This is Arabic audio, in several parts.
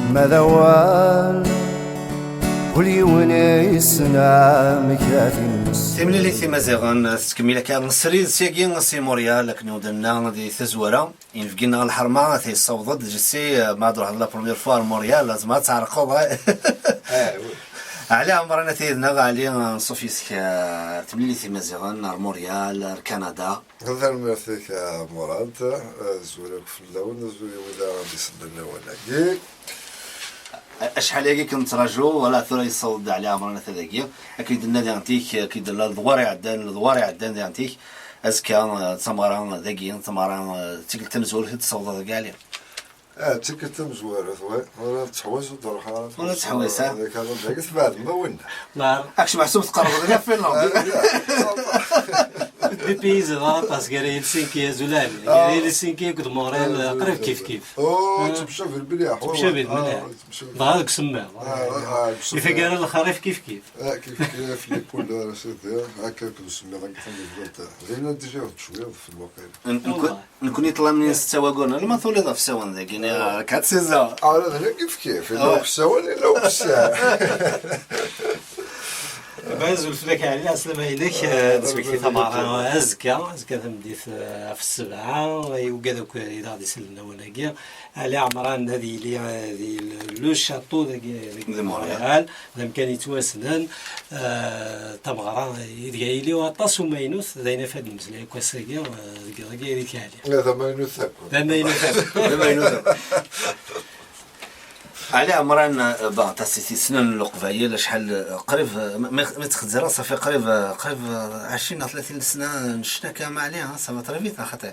ماذا وال وليون يسنا مكاثي تملي لي مازيغان تكمل كان السريد سيكين سي موريال لكن ودنا دي تزوره ينفقينا الحرمه تي الصوض جسي ما درا لا بروميير فوا موريال لازم تعرقوا على عمرنا تيدنا علي صوفيسك تملي لي مازيغان موريال كندا هذا المرثيك مراد زورك في اللون زوري ولا غادي يصدنا ولا اشحال هكا كنتراجعو ولا ثرى يصوت على عمرنا تذاكيا اكيد النادي انتيك اكيد الضواري عدان دي انتيك ازكا تمارا ذاكيا تمارا تيك تمزور تصوت كاع عليه تيك تمزوار ولا تحوس وتروح ولا تحوس هذاك هذا داك بعد ما وين لا اكش محسوب تقرب غير فين دي بيز باسكو راه السينكي زولان راه السينكي كنت مغرب قريب كيف تمشى في المليح تمشى في المليح هذاك سما إذا قال الخريف كيف كيف لي بول سيدي هكاك نسمي هذاك لان ديجا شويه في الواقع نكون يطلع من السواقون المثول هذا في السوان ذاك يعني كات سيزا هذا كيف لا في السوان لا في الساعه باز الفلك على السلام عليك تسبيكي تمارا ازكا تمديت في السبعه وكذاك اذا غادي يسلمنا وناكيا على عمران هذه لو شاتو ذاك موريال لم كان يتواسنان تمغرا يديالي وطاس وماينوث داينا في هذا المسله كواساكيا ذاك هذيك عليه هذا ماينوث ماينوث على عمران تاسيتي سنن القبايل شحال قريب ما تخزر صافي قريب 20 30 سنه نشنا كامل عليها صافي ترفيت خاطر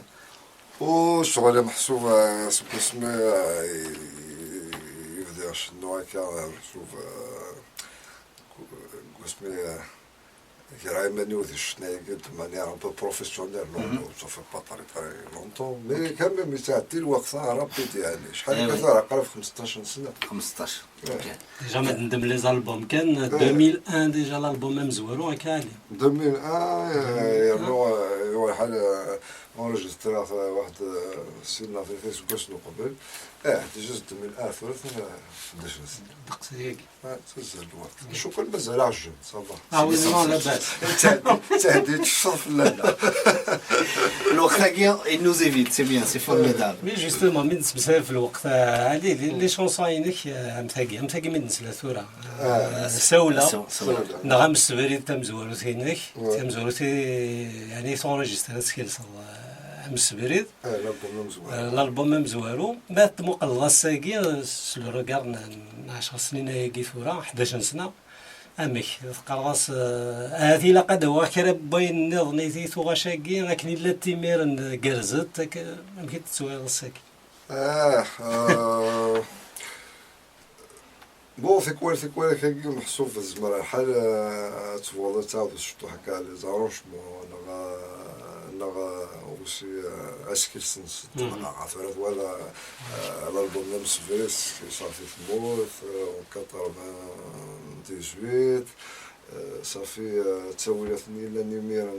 وشغل محسوب اسمه يبدا شنو هكا محسوب اسمه كراي منو شناي قد ماني ان بو بروفيسيونيل نو سو في با طري لونطون مي كان ميم تاعتي الوقت رابيد يعني شحال كثر قريب 15 سنه 15 ديجا ما ندم لي زالبوم كان 2001 ديجا الالبوم مزوالو هكا عليه 2001 هو حال اونجسترا واحد سينا في فيسبوك شنو قبل ديجا 2001 ثلاثة 11 سنه دقت هيك تزال الوقت شو كل مازال عجل صافا وي نو لا باس تعديت الشرف لا الوقت هكا نو زيفيت سي بيان سي فورميدابل مي جوستومون من تسمسال في الوقت هذه لي شونساينك امثاقي من نسلا ثورة سولة نغم السبريد تمزورو ثينك تمزورو يعني سونجسترا سكيلس مسبريد الالبوم مزوارو مات مقلغ الساقي سلو روغارنا 10 سنين هيكي ثورة 11 سنة امك قرص هذه لقد هو كرب بين نظنيتي ثوغا شاقي لكن الا تيمير قرزت يمكن تسوي الساكي بون في كوال كي محسوب في الزمر الحال تفوض تعاود شفتو هكا لي زارونشمون نغا وسي اسكيل سنس عثرت ولا الالبوم نمس فيس صافي في موت اون 98 صافي تسولتني لا نيمير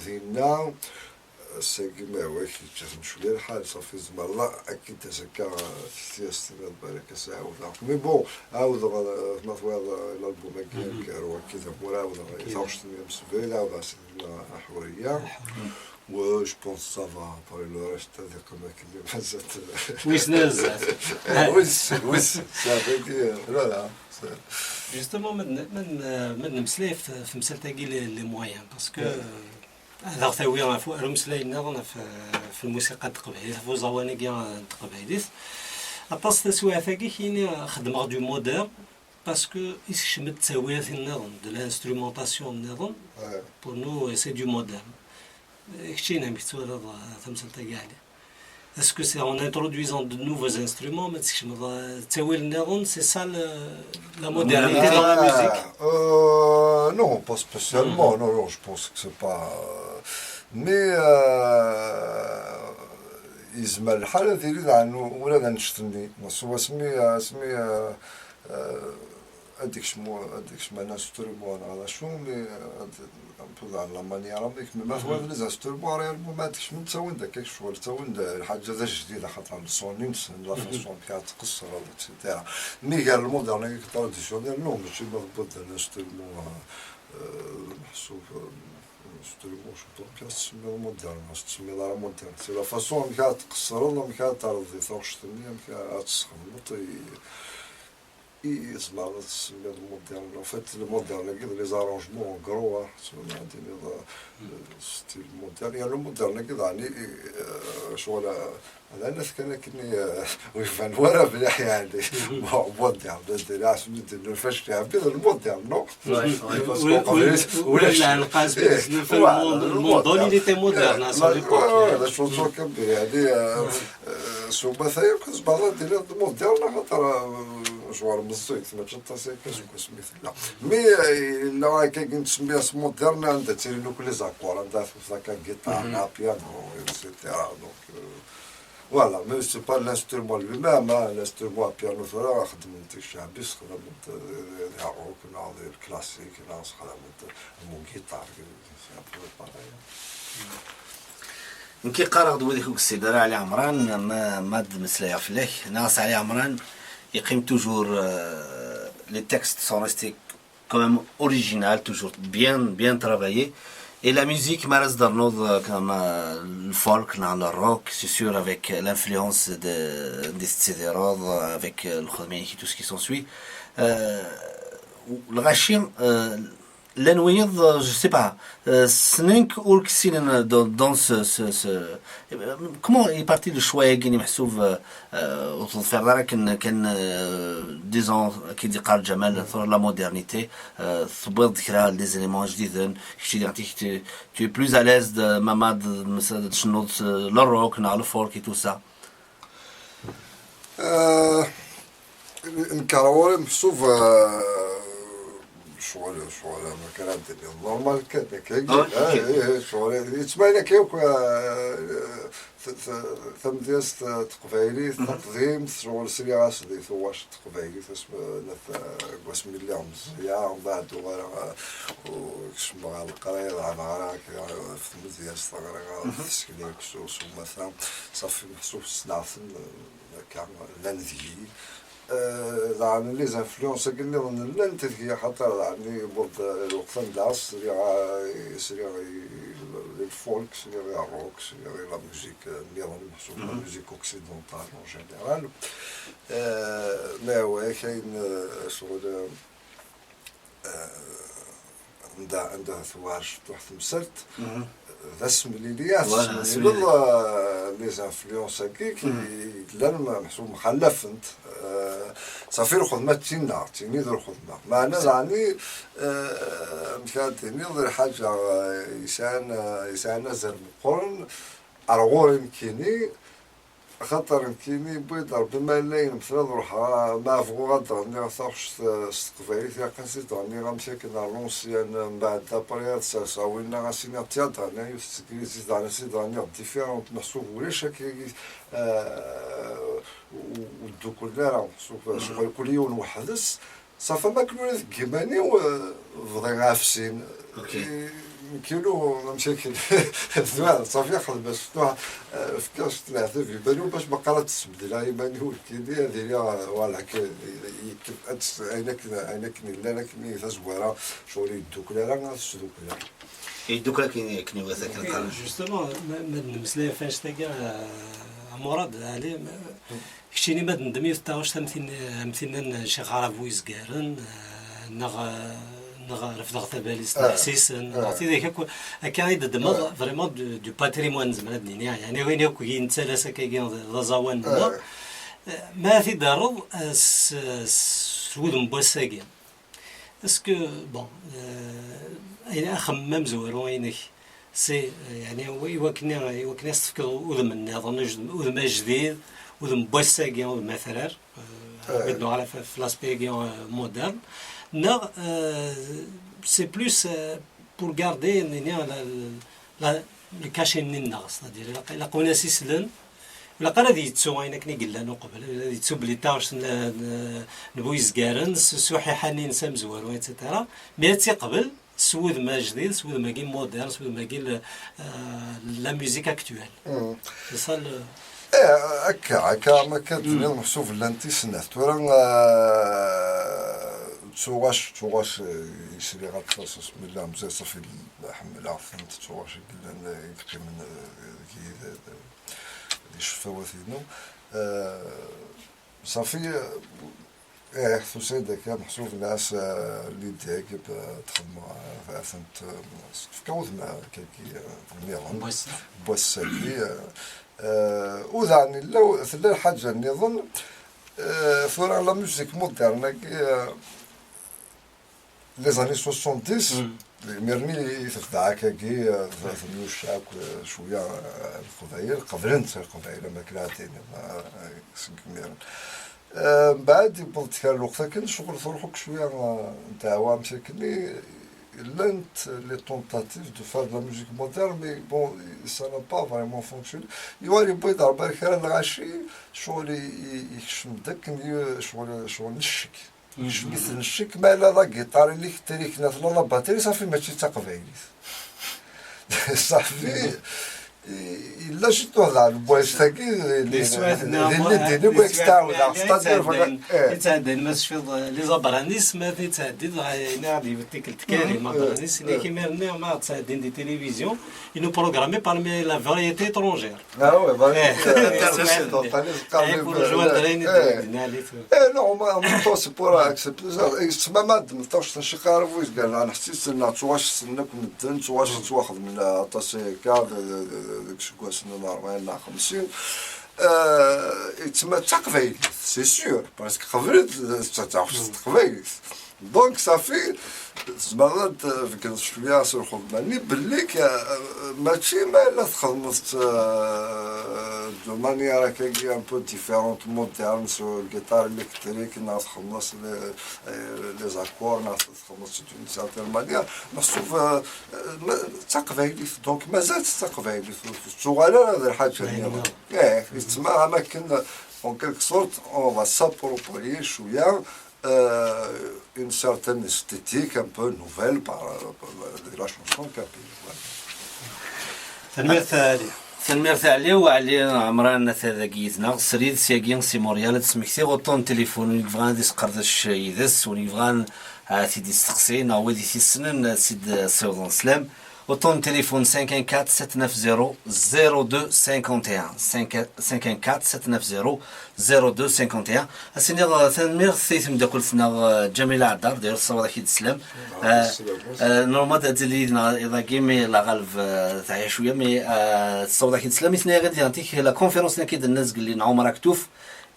ذينا ساقي ما هو كيتشاف شويه الحال صافي زعما الله اكيد تسكا في استناد بالك ساعه ولا مي بون عاود مثلا الالبوم كيرو كذا عاود يتعشتني مسفيل عاود عسلنا حوريه و جو بونس سافا بار لو ريست هذاك ما كاين بزاف ويس نزات ويس صافي لا جوستومون من مسلاي في مسلتاكي لي مويان باسكو هذا ثوي فوق رمسلينا في الموسيقى التقبيلية في زواني كاع التقبيلية أباس تسويها ثاكي كاين خدمة دو مودرن باسكو يشمت تسويها في النظم دو لانسترومونطاسيون النظم بور نو سي دو مودرن كشينا مكتوب هذا تمثل كاع عليه اسكو سي اون انترودويزون دو نوفوز انسترومون ما تسكشم تسوي النظم سي سا لا مودرنيتي دون لا ميوزيك non pas spécialement non je pense que c'est pas mais يزمل الحالة ديالي عنو ولا غنشتني سوا سمي هذيك شمو انا ستورمو انا شو مي بوضع لا مانيير هذيك ما هو لازم ستورمو ريالمون ما هذيكش من تاون داك شغل تاون الحاجه جديده خاطر الصونين لا فاسون كاع تقصر اكسيتيرا مي قال المودرن تراديسيونيل نو ماشي مضبوط انا ستورمو محسوب ستورمو شو بياس تسمي مودرن تسمي لا مودرن سي لا فاسون كاع تقصر ولا كاع ترضي ثوش تنيا كاع تسخن يسمع تسمي المودرن en fait المودرن كذا لي زارونجمون كروا تسمى عندي ستيل مودرن يعني المودرن كذا يعني شغل هذا الناس كان كني ويفان ورا بلاح يعني مودرن بدي عشان ندير الفاش تاع المودرن نو ولا القاس في الموندون اللي تي مودرن هذا شو كبير يعني شو مثلا كنسبة ديال المودرن خاطر جوار مزيك ما تشطاسي كاسكو سميت لا مي لا كاين تسميها مودرن عندها تيرينو كل زاكور عندها ذاك الجيتار بيانو اكسيتيرا دونك فوالا مي سي با لانسترومون لو ميم لانسترومون بيانو ثرا خدمت الشعبي خدمت الروك ناضي الكلاسيك ناس خدمت مو جيتار كي قرا غدوه ديك السيد علي عمران ما مسلايا فلاه ناس علي عمران يقيم toujours les textes sont restés quand même original toujours bien travaillé et la musique ما رز درنوض كما الفولك نعم الروك c'est sûr avec l'influence des Cédéroz avec الخدمين tout ce qui s'ensuit الغاشي l'envoyant je sais pas snink ou que dans ce comment est parti le choix يعني محسوب وتظفر دارك كان disons كي دي قال جمال la modernité ثبت ذكرى des éléments جديدين كي يعطيك tu es plus à l'aise de mamad مثلا تشنوض الروك نع الفولك et tout ça الكراوري محسوب شغل ما كان عندي نورمال كذا شغل يتبين كيف ثم ديال تقبايلي التقديم شغل سريعة سدي ثواش تقبايلي قسم اللي عم زيا ومن بعد وكشم القراية عمارة في مزيان صغيرة في السكنية كسوس ومثلا صافي محسوب سنعثن كان لنذي يعني لي زانفلونس قلنا لن تذكي حتى يعني برد الوقت ندعس سريع الفولك سريع الروك سريع لا موسيك نيران محسوب لا موسيك اوكسيدونتال اون جينيرال ما هو كاين شغل عندها ثواش تحت مسلت ذا سمليليات لي زانفلونس هكاك لان محسوب مخلف انت صافي الخدمة تيني ذو الخدمة معنا يعني مكانتيني ذو حاجة يسان زر مقرن أرغور يمكنني خاطر يمكنني بيضر بما لين مثلا نروح ما فوق غدرني ثاوش استقبالي ثاقا سيدرني غمشاكل لونسيان من بعد لابرياد ساوينا غاسينا تياتر انا يستكري سيدرني سيدرني ديفيرونت محسوب ولاش هكا ودو كلنا راه محسوب شغل كل يوم وحدث صافي ما كانوا كيماني وفضي عافسين كيلو مشاكل زوال صافي خدمة شفتوها فكاش ثلاثة في بالو باش ما قرات تسبدل هاي باني والكيدي هذه ولا عينك لا كني تزويرة شغل يدوك لا راه تسدوك لا يدوك لا كني وذاك القرن جوستومون ما نمسلاي فاش تلقى مراد عليه كشتيني ما ندمي تاوش مثلنا شي غراب ويزكارن رفض تباليس تحسيس نعطي ذاك هكا غير دمر فريمون دو باتريمون زعما الدنيا يعني وين ياكو ينتسالس هكا زوان ما في دارو سود مبوساكي اسكو بون اين اخمم زوارو عينك سي يعني يوكني يستفكر وذم النظام وذم جديد وذم بوساكي وذم ثرار بدنا على في لاسبيغي مودرن. Non, c'est plus pour garder le cachet de c'est-à-dire la connaissance لا قال هذه يتسو انا كني قلنا نو قبل هذه يتسو بلي تاوش نبويز كارن سوحي حنين سام زوار ويتسيتيرا مي تي قبل سوذ ما جديد سوذ ما كي مودرن سوذ ما كي لا ميوزيك اكتوال وصل هكا ما كانت محسوب لانتي سنات تورا تسواش يسري غطاس بسم الله مزال صافي حمل فهمت تسواش قلنا يبقي من كي شفاواتينو صافي ثوسيد هكا محسوب الناس اللي داك تخدم فهمت تفكوت مع كي ميرون بوسالي وذعني لو ثلاث حاجة نظن فورا لا ميوزيك مودرن لي زاني 70 ميرني تخدع كاكي ثلاث الشعب شوية القبائل قبلنت القبائل ما كراتين ما سنكميرن بعد يبلت كان الوقت كان شغل تروحك شوية نتاع مساكني l'un les tentatives de faire de la musique moderne, mais bon, ça n'a pas vraiment fonctionné. يوالي بيض على بالك انا الغاشي شغل يكشم داك شغل نشك مثل نشك ما لا لا جيتار اللي كتريك ناس لا باتري صافي ماشي تقبايلي صافي إلا شتو هذا البوايس تاكي اللي بغيت تستعمل يتعدى الناس في لي زابرانيس ما تتعدى نادي بالتيكل تكاري ما برانيس اللي كيما ما تساعدين دي تيليفزيون ils nous programmés parmi la variété étrangère. Ah ouais, pour rejoindre non, en même temps c'est pour accepter ça. اسمع ما نطوش نشق عرفوش قال انا حسيت ان تواش سنك مدن تواش تواخذ من طاسيكا داك شكون نهار 50 تما تقبايل سي سيور باسكو قبل تعرف تقبايل دونك صافي زعما فكرت شويه نروحو بالي بلي ماشي ما لا تخدمت دو مانيير هكاكي ان بو ديفيرونت مودرن سو الجيتار الكتريك ناس تخلص لي زاكور ناس تخلص دون سيرتين مانيير محسوب تقبايلي دونك مازال تقبايلي الصغيره هذا الحاجه هي تسمى اماكن en quelque sorte on va s'approprier شويه une certaine esthétique un peu nouvelle par la chanson كابي. تنمير ثالي وعلي عمران ثاذاكيتنا سريد سياقين سي موريال تسمكتي غطون تليفون ونيفغان دي سقردش يدس ونيفغان تيدي استقسي ناوي دي سنن سيد سيوضن سلام وطون تليفون 514 790 0251 514 790 0251 اسيني تنمير ثيثم دا كلثنا جميلة عدار داير الصوره كيد السلام نورمال ديالنا اذا كيمي لا غالف تاع شويه مي الصوره كيد السلام ثاني غادي نعطيك لا كونفيرونس كيد الناس قال لي عمر كتوف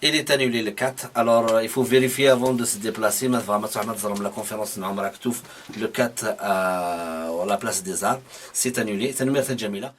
il est annulé le 4 alors il faut vérifier avant de se déplacer mais vraiment tu as la conférence le 4 à la place des arts c'est annulé. تنمير jamila